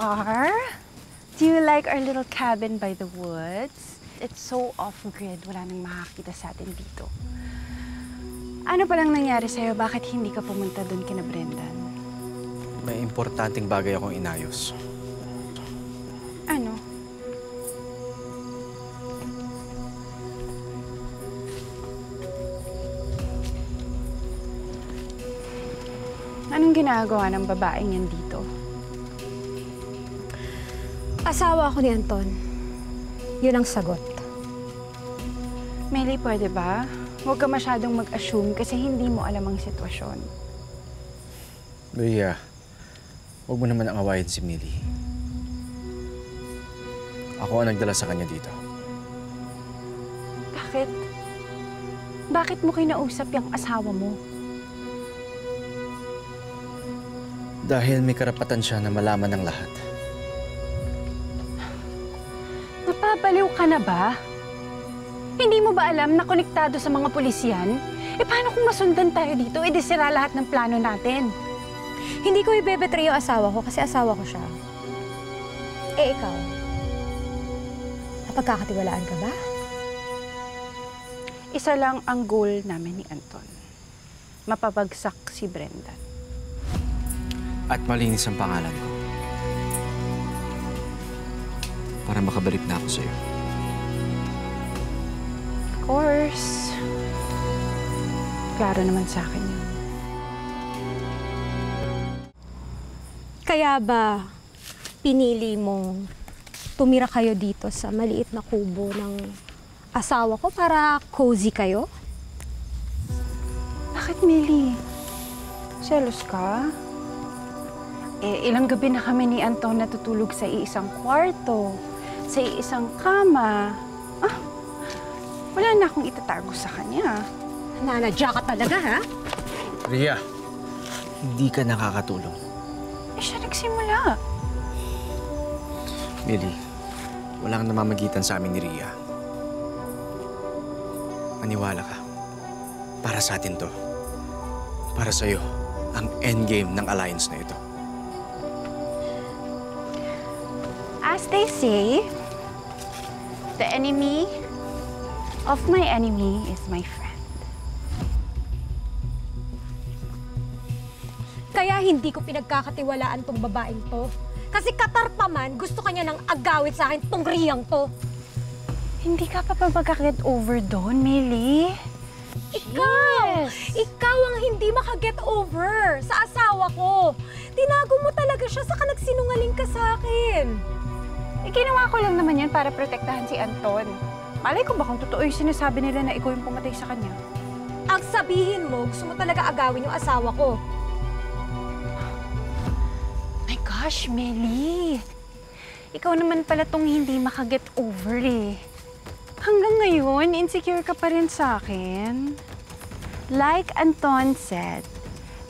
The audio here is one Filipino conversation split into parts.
are? Do you like our little cabin by the woods? It's so off-grid. Wala nang makakita sa atin dito. Ano palang nangyari sa'yo? Bakit hindi ka pumunta doon kina Brendan? May importanteng bagay akong inayos. Ano? Anong ginagawa ng babaeng yan dito? Asawa ako ni Anton. Yun ang sagot. Meli, pwede ba? Huwag ka masyadong mag-assume kasi hindi mo alam ang sitwasyon. Rhea, huwag mo naman ang awayin si Millie. Ako ang nagdala sa kanya dito. Bakit? Bakit mo kinausap yung asawa mo? Dahil may karapatan siya na malaman ng lahat. Napapaliw ka na ba? Hindi mo ba alam na konektado sa mga pulis yan? Eh paano kung masundan tayo dito? Eh di sira lahat ng plano natin. Hindi ko ibebetray yung asawa ko kasi asawa ko siya. Eh ikaw, napagkakatiwalaan ka ba? Isa lang ang goal namin ni Anton. Mapabagsak si Brendan. At malinis ang pangalan ko. Para makabalik na ako sa'yo. Of course. Klaro naman sa akin yun. Kaya ba pinili mong tumira kayo dito sa maliit na kubo ng asawa ko para cozy kayo? Bakit, Millie? Selos ka? Eh, ilang gabi na kami ni Anton natutulog sa iisang kwarto, sa iisang kama. Ah, wala na akong itatago sa kanya. Nanadya ka talaga, ha? Rhea, hindi ka nakakatulong. Eh, siya nagsimula. Millie, walang namamagitan sa amin ni Rhea. Maniwala ka. Para sa atin to. Para sa'yo, ang endgame ng alliance na ito. As they say, the enemy of my enemy is my friend. Kaya hindi ko pinagkakatiwalaan tong babaeng to. Kasi katarpaman, gusto kanya ng agawit sa akin tong Rheyang to. Hindi ka pa mag-get over doon, Millie? Ikaw! Ikaw ang hindi makaget over sa asawa ko. Tinago mo talaga siya, saka nagsinungaling ka sa akin. Eh, ginawa ko lang naman yan para protektahan si Anton. Malay ko ba kung totoo yung sinasabi nila na ikaw yung pumatay sa kanya? Ang sabihin mo, gusto mo talaga agawin yung asawa ko. My gosh, Melly. Ikaw naman pala tong hindi makaget over eh. Hanggang ngayon, insecure ka pa rin sa akin. Like Anton said,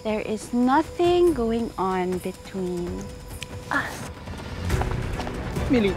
there is nothing going on between us. Millie,